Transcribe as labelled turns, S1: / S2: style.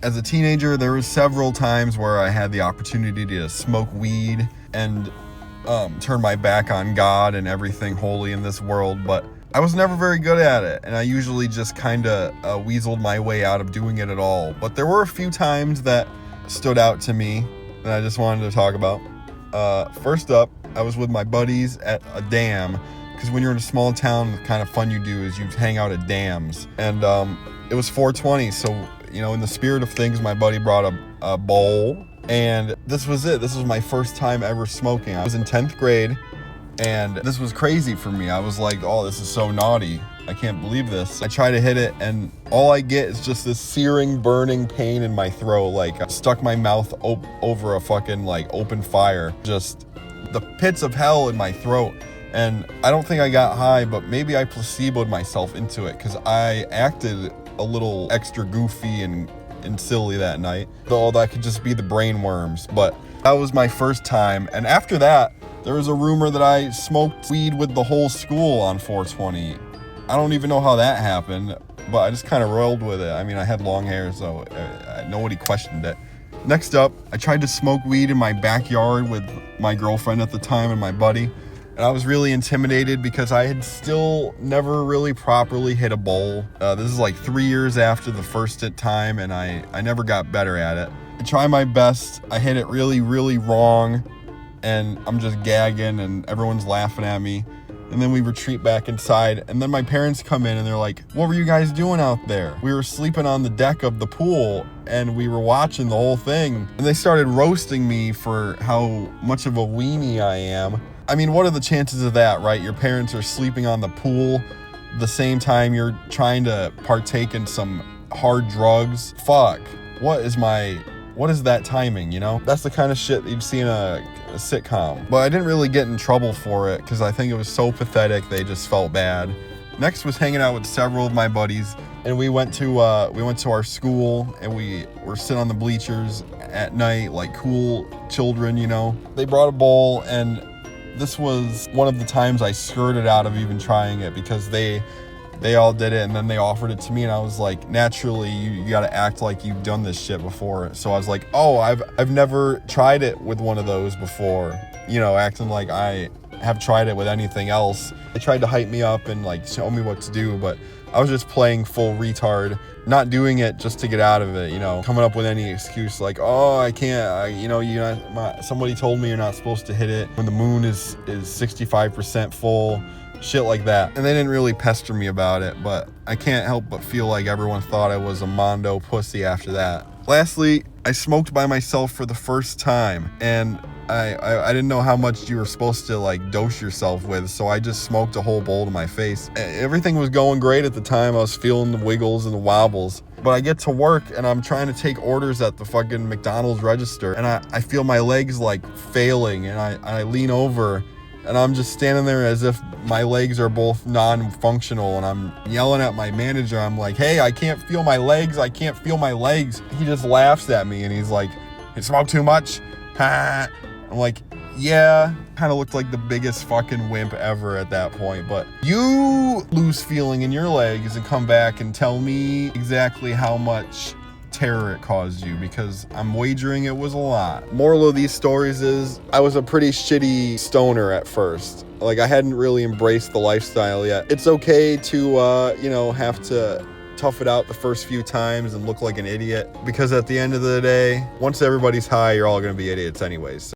S1: As a teenager, there was several times where I had the opportunity to smoke weed and turn my back on God and everything holy in this world, but I was never very good at it, and I usually just kind of weaseled my way out of doing it at all. But there were a few times that stood out to me that I just wanted to talk about. First up, I was with my buddies at a dam, because when you're in a small town, the kind of fun you do is you hang out at dams. And it was 420, so, in the spirit of things, my buddy brought a bowl, and this was it. This was my first time ever smoking. I was in 10th grade, and this was crazy for me. I was like, oh, this is so naughty. I can't believe this. I try to hit it, and all I get is just this searing, burning pain in my throat. Like, I stuck my mouth over a fucking, open fire. Just the pits of hell in my throat. And I don't think I got high, but maybe I placeboed myself into it, because I acted a little extra goofy and silly that night. Though that could just be the brain worms. But that was my first time. And after that, there was a rumor that I smoked weed with the whole school on 420. I don't even know how that happened, but I just kind of rolled with it. I mean, I had long hair, so nobody questioned it. Next up, I tried to smoke weed in my backyard with my girlfriend at the time and my buddy. And I was really intimidated because I had still never really properly hit a bowl. This is 3 years after the first time, and I never got better at it. I try my best. I hit it really, really wrong, and I'm just gagging, and everyone's laughing at me. And then we retreat back inside, and then my parents come in, and they're like, what were you guys doing out there? We were sleeping on the deck of the pool, and we were watching the whole thing. And they started roasting me for how much of a weenie I am. I mean, what are the chances of that, right? Your parents are sleeping on the pool the same time you're trying to partake in some hard drugs. Fuck. What is that timing, That's the kind of shit that you'd see in a sitcom. But I didn't really get in trouble for it, because I think it was so pathetic they just felt bad. Next was hanging out with several of my buddies, and we went to our school, and we were sitting on the bleachers at night like cool children, They brought a bowl, and this was one of the times I skirted out of even trying it, because they all did it, and then they offered it to me, and I was like, naturally, you gotta act like you've done this shit before. So I was like, oh, I've never tried it with one of those before, acting like I have tried it with anything else. They tried to hype me up and show me what to do, but I was just playing full retard, not doing it just to get out of it, coming up with any excuse like, oh, I can't, somebody told me you're not supposed to hit it when the moon is 65% full. Shit like that. And they didn't really pester me about it, but I can't help but feel like everyone thought I was a mondo pussy after that. Lastly, I smoked by myself for the first time, and I didn't know how much you were supposed to dose yourself with, so I just smoked a whole bowl to my face. Everything was going great at the time. I was feeling the wiggles and the wobbles. But I get to work, and I'm trying to take orders at the fucking McDonald's register, and I feel my legs failing, and I lean over, and I'm just standing there as if my legs are both non-functional, and I'm yelling at my manager. I'm like, hey, I can't feel my legs. I can't feel my legs. He just laughs at me, and he's like, you smoke too much? Ha. I'm like, yeah. Kind of looked like the biggest fucking wimp ever at that point. But you lose feeling in your legs and come back and tell me exactly how much terror it caused you, because I'm wagering it was a lot. Moral of these stories is I was a pretty shitty stoner at first. I hadn't really embraced the lifestyle yet. It's okay to have to tough it out the first few times and look like an idiot, because at the end of the day, once everybody's high, you're all gonna be idiots anyways.